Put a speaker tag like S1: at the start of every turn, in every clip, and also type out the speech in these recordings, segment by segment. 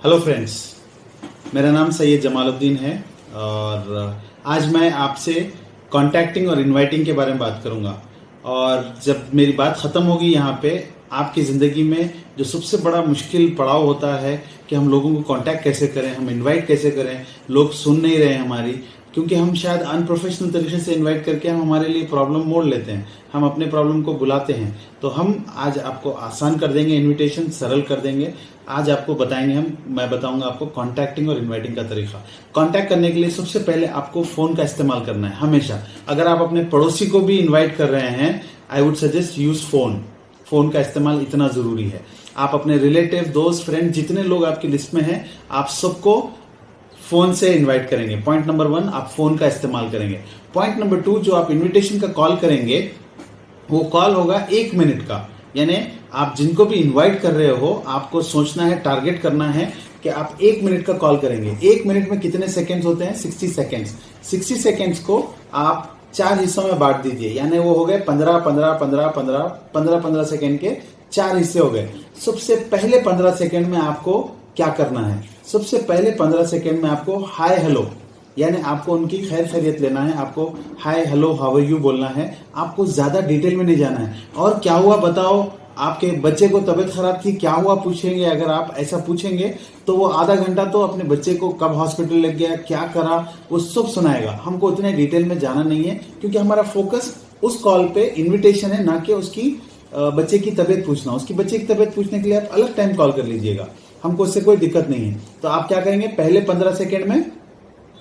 S1: Hello friends, मेरा नाम सैयद जमालुद्दीन है और आज मैं आपसे कॉन्टैक्टिंग और इनवाइटिंग के बारे में बात करूंगा। और जब मेरी बात ख़त्म होगी यहाँ पे, आपकी ज़िंदगी में जो सबसे बड़ा मुश्किल पड़ाव होता है कि हम लोगों को कांटेक्ट कैसे करें, हम इनवाइट कैसे करें, लोग सुन नहीं रहे हमारी, क्योंकि हम शायद अनप्रोफेशनल तरीके से इनवाइट करके हम हमारे लिए प्रॉब्लम मोड़ लेते हैं, हम अपने प्रॉब्लम को बुलाते हैं। तो हम आज आपको आसान कर देंगे, इनविटेशन सरल कर देंगे। आज आपको बताएंगे मैं बताऊंगा आपको कॉन्टैक्टिंग और इनवाइटिंग का तरीका। कॉन्टैक्ट करने के लिए सबसे पहले आपको फोन का इस्तेमाल करना है हमेशा। अगर आप अपने पड़ोसी को भी इन्वाइट कर रहे हैं, I would suggest use phone का इस्तेमाल इतना जरूरी है। आप अपने रिलेटिव, दोस्त, फ्रेंड, जितने लोग आपकी लिस्ट में हैं, आप सबको फोन से इनवाइट करेंगे। पॉइंट नंबर 1, आप फोन का इस्तेमाल करेंगे। पॉइंट नंबर 2, जो आप इनविटेशन का कॉल करेंगे वो कॉल होगा 1 मिनट का। यानी आप जिनको भी इनवाइट कर रहे हो, आपको सोचना है, टारगेट करना है कि आप 1 मिनट का कॉल करेंगे। 1 मिनट में कितने सेकेंड्स होते हैं? 60 सेकेंड्स। 60 सेकेंड्स को आप 4 हिस्सों में बांट दीजिए, यानी वो हो गए 15 सेकेंड के 4 हिस्से हो गए। सबसे पहले 15 सेकेंड में आपको क्या करना है? सबसे पहले 15 सेकेंड में आपको हाय हेलो, यानी आपको उनकी खैर खैरियत लेना है। आपको hi hello how are you बोलना है। आपको ज्यादा डिटेल में नहीं जाना है। और क्या हुआ बताओ, आपके बच्चे को तबीयत खराब थी, क्या हुआ पूछेंगे। अगर आप ऐसा पूछेंगे तो वो आधा घंटा तो अपने बच्चे को कब हॉस्पिटल लग गया, क्या करा, वो सब सुनाएगा। हमको उतने डिटेल में जाना नहीं है, क्योंकि हमारा फोकस उस कॉल पे इन्विटेशन है, ना कि उसकी बच्चे की तबीयत पूछना। उसकी बच्चे की तबीयत पूछने के लिए आप अलग टाइम कॉल कर लीजिएगा, हमको उससे कोई दिक्कत नहीं है। तो आप क्या करेंगे, पहले 15 सेकेंड में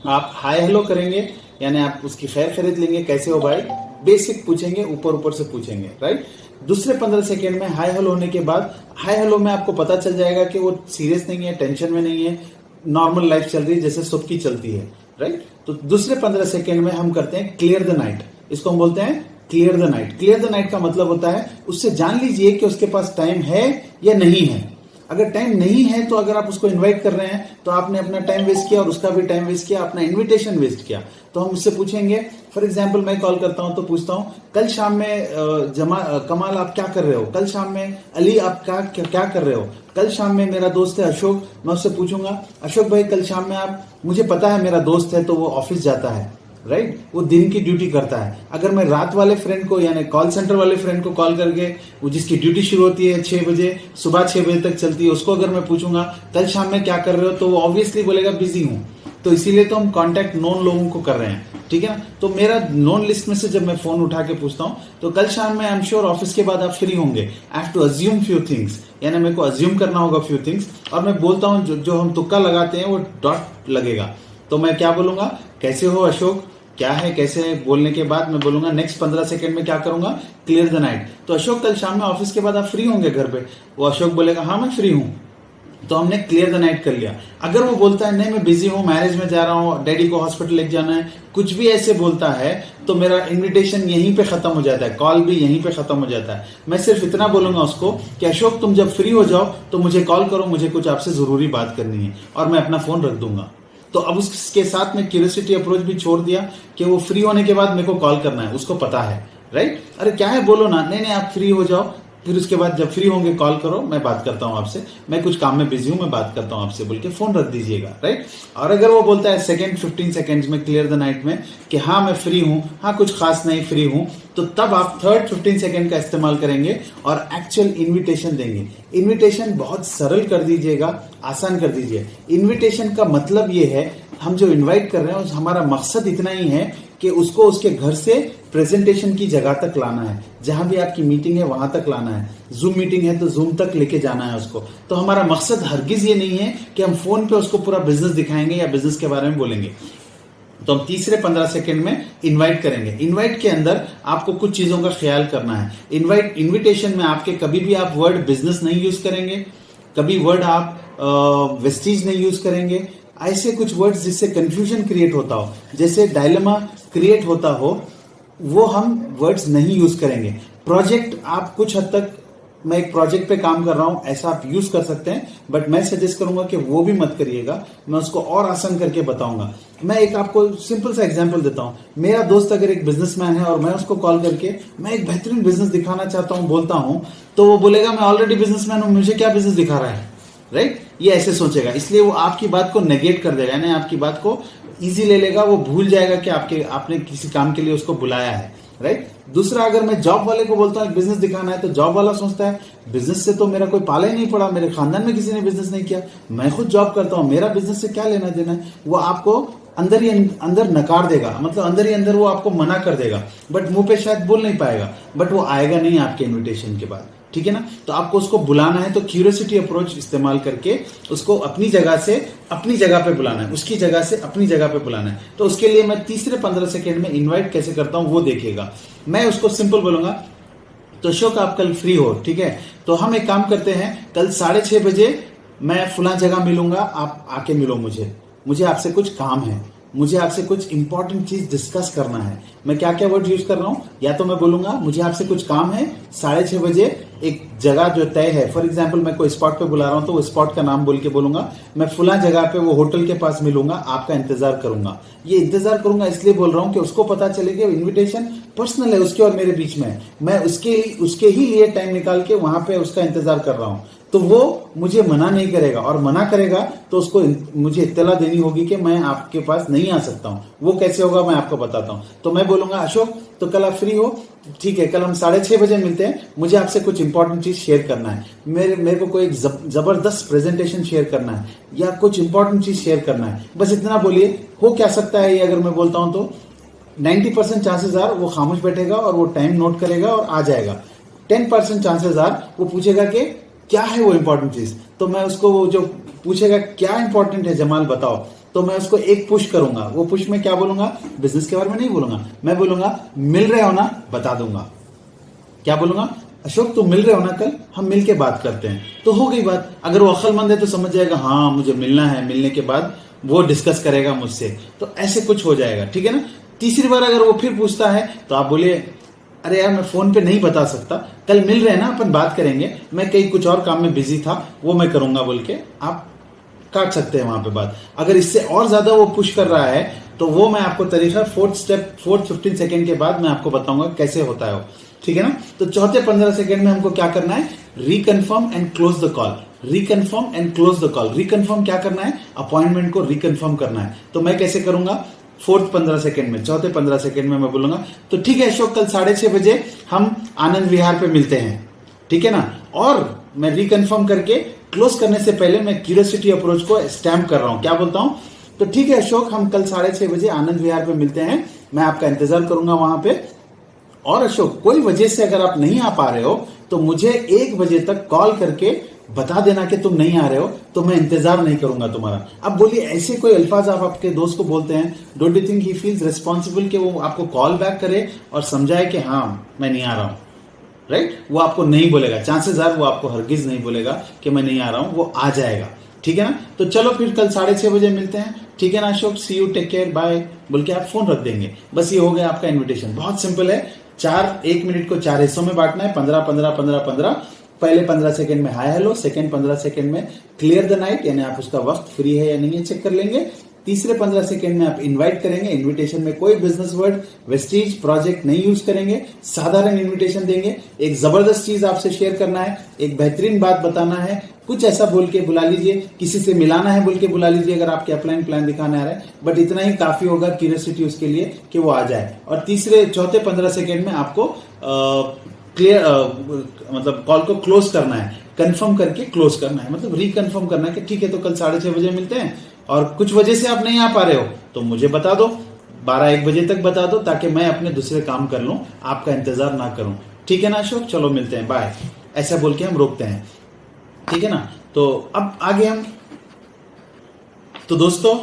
S1: आप हाय हेलो करेंगे, यानी आप उसकी खैर खैरियत लेंगे, कैसे हो भाई, बेसिक पूछेंगे, ऊपर ऊपर से पूछेंगे, राइट। दूसरे 15 सेकेंड में हाय हेलो होने के बाद, हाय हेलो में आपको पता चल जाएगा कि वो सीरियस नहीं है, टेंशन में नहीं है, नॉर्मल लाइफ चल रही है जैसे सबकी चलती है, राइट। तो दूसरे 15 सेकेंड में हम करते हैं क्लियर द नाइट। इसको हम बोलते हैं clear the night. Clear the night का मतलब होता है उससे जान लीजिए कि उसके पास टाइम है या नहीं है। अगर टाइम नहीं है तो अगर आप उसको इनवाइट कर रहे हैं तो आपने अपना टाइम वेस्ट किया और उसका भी टाइम वेस्ट किया, अपना इनविटेशन वेस्ट किया। तो हम उससे पूछेंगे, फॉर एग्जांपल मैं कॉल करता हूं तो पूछता हूं, कल शाम में कमाल आप क्या कर रहे हो? कल शाम में अली आप क्या कर रहे हो? कल शाम में मेरा दोस्त है अशोक, मैं उससे पूछूंगा, अशोक भाई कल शाम में आप, मुझे पता है मेरा दोस्त है तो वो ऑफिस जाता है, राइट, वो दिन की ड्यूटी करता है। अगर मैं रात वाले फ्रेंड को, यानी कॉल सेंटर वाले फ्रेंड को कॉल करके, वो जिसकी ड्यूटी शुरू होती है 6 बजे, सुबह 6 बजे तक चलती है, उसको अगर मैं पूछूंगा कल शाम में क्या कर रहे हो, तो वो ऑब्वियसली बोलेगा बिजी हूं। तो इसीलिए तो हम कांटेक्ट नॉन लोगों को कर रहे हैं, ठीक है ना। तो मेरा नॉन लिस्ट में से जब मैं फोन उठा के पूछता हूं तो कल शाम में आई एम श्योर ऑफिस के बाद आप फ्री होंगे। I have to assume few things, यानी मेरे को अज्यूम करना होगा फ्यू थिंग्स। और मैं बोलता हूं, जो हम तुक्का लगाते हैं वो डॉट लगेगा। तो मैं क्या बोलूंगा, कैसे हो अशोक, क्या है, कैसे है, बोलने के बाद मैं बोलूंगा नेक्स्ट 15 सेकंड में क्या करूंगा, क्लियर द नाइट। तो अशोक कल शाम में ऑफिस के बाद आप फ्री होंगे घर पे? वो अशोक बोलेगा हाँ मैं फ्री हूं। तो हमने क्लियर द नाइट कर लिया। अगर वो बोलता है नहीं मैं बिजी हूं, मैरिज में जा रहा हूं, डैडी को हॉस्पिटल लेके जाना है, कुछ भी ऐसे बोलता है, तो मेरा इनविटेशन यहीं पे खत्म हो जाता है, कॉल भी यहीं पे खत्म हो जाता है। मैं सिर्फ इतना बोलूंगा उसको कि अशोक तुम जब फ्री हो जाओ तो मुझे कॉल करो, मुझे कुछ आपसे जरूरी बात करनी है, और मैं अपना फोन रख दूंगा। तो अब उसके साथ में क्यूरियोसिटी अप्रोच भी छोड़ दिया कि वो फ्री होने के बाद मेरे को कॉल करना है, उसको पता है, राइट। अरे क्या है बोलो ना, नहीं आप फ्री हो जाओ, फिर उसके बाद जब फ्री होंगे कॉल करो, मैं बात करता हूं आपसे, मैं कुछ काम में बिजी हूं, मैं बात करता हूं आपसे, बोल के फोन रख दीजिएगा, राइट। और अगर वो बोलता है सेकंड 15 सेकेंड्स में क्लियर द नाइट में कि हाँ मैं फ्री हूं, हाँ कुछ खास नहीं फ्री हूं, तो तब आप थर्ड 15 सेकेंड का इस्तेमाल करेंगे और एक्चुअल इन्विटेशन देंगे। इन्विटेशन बहुत सरल कर दीजिएगा, आसान कर दीजिए। इन्विटेशन का मतलब ये है, हम जो इनवाइट कर रहे हैं हमारा मकसद इतना ही है कि उसको उसके घर से प्रेजेंटेशन की जगह तक लाना है, जहां भी आपकी मीटिंग है वहां तक लाना है। जूम मीटिंग है तो जूम तक लेके जाना है उसको। तो हमारा मकसद हरगिज ये नहीं है कि हम फोन पे उसको पूरा बिजनेस दिखाएंगे या बिजनेस के बारे में बोलेंगे। तो हम तीसरे 15 सेकेंड में इनवाइट करेंगे। इनवाइट के अंदर आपको कुछ चीजों का ख्याल करना है। इनविटेशन में आपके कभी भी आप वर्ड बिजनेस नहीं यूज करेंगे, कभी वर्ड आप वेस्टीज नहीं यूज करेंगे, ऐसे कुछ वर्ड्स जिससे कंफ्यूजन क्रिएट होता हो, जैसे डायलेमा क्रिएट होता हो, वो हम वर्ड्स नहीं यूज करेंगे। प्रोजेक्ट आप कुछ हद तक, मैं एक प्रोजेक्ट पे काम कर रहा हूं ऐसा आप यूज कर सकते हैं, बट मैं सजेस्ट करूंगा कि वो भी मत करिएगा। मैं उसको और आसान करके बताऊंगा। मैं एक आपको सिंपल सा एग्जांपल देता हूं। मेरा दोस्त अगर एक बिजनेसमैन है और मैं उसको कॉल करके मैं एक बेहतरीन बिजनेस दिखाना चाहता हूं बोलता हूं, तो वो बोलेगा मैं ऑलरेडी बिजनेसमैन हूं, मुझे क्या बिजनेस दिखा रहा है, राइट। ये ऐसे सोचेगा, इसलिए वो आपकी बात को नेगेट कर देगा, यानी आपकी बात को इजी ले लेगा, वो भूल जाएगा कि आपने किसी काम के लिए उसको बुलाया है, राइट। दूसरा, अगर मैं जॉब वाले को बोलता हूँ बिजनेस दिखाना है, तो जॉब वाला सोचता है बिजनेस से तो मेरा कोई पाला ही नहीं पड़ा, मेरे खानदान में किसी ने बिजनेस नहीं किया, मैं खुद जॉब करता हूँ, मेरा बिजनेस से क्या लेना देना है। वो आपको अंदर ही अंदर नकार देगा, मतलब अंदर ही अंदर वो आपको मना कर देगा, बट मुंह पे शायद बोल नहीं पाएगा, बट वो आएगा नहीं आपके इन्विटेशन के बाद, ठीक है ना। तो आपको उसको बुलाना है तो क्यूरियोसिटी अप्रोच इस्तेमाल करके उसको अपनी जगह से अपनी जगह पे बुलाना है, उसकी जगह से अपनी जगह पे बुलाना है। तो उसके लिए मैं तीसरे 15 सेकेंड में इन्वाइट कैसे करता हूं वो देखिएगा। मैं उसको सिंपल बोलूंगा, तो अशोक आप कल फ्री हो, ठीक है, तो हम एक काम करते हैं, कल 6:30 बजे मैं फुला जगह मिलूंगा, आप आके मिलो मुझे आपसे कुछ काम है, मुझे आपसे कुछ इंपॉर्टेंट चीज डिस्कस करना है। मैं क्या क्या वर्ड यूज कर रहा हूं, या तो मैं बोलूंगा मुझे आपसे कुछ काम है, 6:30 बजे एक जगह जो तय है, फॉर एग्जाम्पल मैं कोई स्पॉट पे बुला रहा हूं तो वो स्पॉट का नाम बोल के बोलूंगा, मैं फुला जगह पे वो होटल के पास मिलूंगा, आपका इंतजार करूंगा। ये इंतजार करूंगा इसलिए बोल रहा हूं कि उसको पता चले कि इन्विटेशन पर्सनल है, उसके और मेरे बीच में है, मैं उसके ही लिए टाइम निकाल के वहां पे उसका इंतजार कर रहा हूं। तो वो मुझे मना नहीं करेगा, और मना करेगा तो उसको मुझे इत्तला देनी होगी कि मैं आपके पास नहीं आ सकता हूं। वो कैसे होगा मैं आपको बताता हूं। तो मैं बोलूंगा अशोक तो कल आप फ्री हो, ठीक है, कल हम 6:30 बजे मिलते हैं, मुझे आपसे कुछ इंपॉर्टेंट चीज शेयर करना है, मेरे को कोई जबरदस्त प्रेजेंटेशन शेयर करना है या कुछ इंपॉर्टेंट चीज शेयर करना है, बस इतना बोलिए। हो क्या सकता है ये अगर मैं बोलता हूं तो 90% चांसेस आर वो खामोश बैठेगा और वो टाइम नोट करेगा और आ जाएगा। 10% चांसेस आर वो पूछेगा कि क्या है वो इंपॉर्टेंट चीज, तो मैं उसको वो जो पूछेगा क्या इंपॉर्टेंट है जमाल बताओ, तो मैं उसको एक पुश करूंगा। वो पुश में क्या बोलूंगा, बिजनेस के बारे में नहीं बोलूंगा, मैं बोलूंगा मिल रहे हो ना, बता दूंगा। क्या बोलूंगा, अशोक तुम मिल रहे हो ना कल, हम मिल के बात करते हैं। तो हो गई बात। अगर वो अक्लमंद है तो समझ जाएगा हाँ मुझे मिलना है, मिलने के बाद वो डिस्कस करेगा मुझसे, तो ऐसे कुछ हो जाएगा, ठीक है ना। तीसरी बार अगर वो फिर पूछता है तो आप बोलिए अरे यार मैं फोन पे नहीं बता सकता, कल मिल रहे हैं ना अपन बात करेंगे, मैं कहीं कुछ और काम में बिजी था, वो मैं करूंगा बोल के आप काट सकते हैं वहां पे बात। अगर इससे और ज्यादा वो पुश कर रहा है तो वो मैं आपको तरीका 15 सेकेंड के बाद मैं आपको बताऊंगा कैसे होता है वो, ठीक है ना। तो चौथे 15 सेकेंड में हमको क्या करना है, reconfirm and close the call. Reconfirm and close the call. Reconfirm क्या करना है, अपॉइंटमेंट को रिकन्फर्म करना है। तो मैं कैसे करूंगा, फोर्थ 15 सेकेंड में, चौथे 15 सेकेंड में मैं बोलूंगा तो ठीक है अशोक कल 6:30 बजे हम आनंद विहार पे मिलते हैं, ठीक है ना। और मैं रिकन्फर्म करके क्लोज करने से पहले मैं क्यूरियोसिटी अप्रोच को स्टैम्प कर रहा हूं। क्या बोलता हूं, तो ठीक है अशोक हम कल 6:30 बजे आनंद विहार पे मिलते हैं, मैं आपका इंतजार करूंगा वहां पे। और अशोक कोई वजह से अगर आप नहीं आ पा रहे हो तो मुझे 1 बजे तक कॉल करके बता देना कि तुम नहीं आ रहे हो, तो मैं इंतजार नहीं करूंगा तुम्हारा। अब बोलिए ऐसे कोई अल्फाज आप आपके दोस्त को बोलते हैं, don't you think he feels responsible कि वो आपको कॉल बैक करे और समझाए कि हाँ मैं नहीं आ रहा हूं, राइट। वो आपको नहीं बोलेगा, चांसेस आर वो आपको हरगिज नहीं बोलेगा कि मैं नहीं आ रहा हूं, वो आ जाएगा, ठीक है ना। तो चलो फिर कल 6:30 बजे मिलते हैं, ठीक है ना अशोक, सी यू, टेक केयर, बाय बोल के आप फोन रख देंगे। बस ये हो गया आपका इन्विटेशन। बहुत सिंपल है, 1 मिनट को 4 हिस्सों में बांटना है, 15-15-15-15। पहले 15 सेकंड में हाय हेलो, सेकंड 15 सेकंड में क्लियर द नाइट, यानी आप उसका वक्त फ्री है या नहीं है चेक कर लेंगे। तीसरे 15 सेकंड में आप इनवाइट करेंगे, इनविटेशन में कोई बिजनेस वर्ड, वेस्टीज, प्रोजेक्ट नहीं यूज करेंगे, साधारण इनविटेशन देंगे। एक जबरदस्त चीज आपसे शेयर करना है, एक बेहतरीन बात बताना है, कुछ ऐसा बोल के बुला लीजिए, किसी से मिलाना है बोल के बुला लीजिए अगर आपके अपलाइन प्लान दिखाना है, बट इतना ही काफी होगा क्यूरियोसिटी उसके लिए कि वो आ जाए। और चौथे 15 सेकंड में आपको क्लियर मतलब कॉल को क्लोज करना है, कंफर्म करके क्लोज करना है, मतलब रिकन्फर्म करना है कि ठीक है तो कल 6:30 बजे मिलते हैं, और कुछ वजह से आप नहीं आ पा रहे हो तो मुझे बता दो, 12-1 बजे तक बता दो ताकि मैं अपने दूसरे काम कर लूं, आपका इंतजार ना करूं, ठीक है ना अशोक, चलो मिलते हैं, बाय, ऐसा बोल के हम रोकते हैं, ठीक है ना। तो अब आगे हम, तो दोस्तों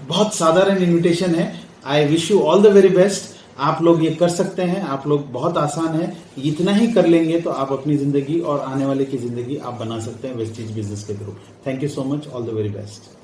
S1: बहुत साधारण इन्विटेशन है, I wish you all the very best. आप लोग ये कर सकते हैं, आप लोग, बहुत आसान है, इतना ही कर लेंगे तो आप अपनी जिंदगी और आने वाले की जिंदगी आप बना सकते हैं वेस्टीज बिजनेस के through. Thank you so much, all the very best.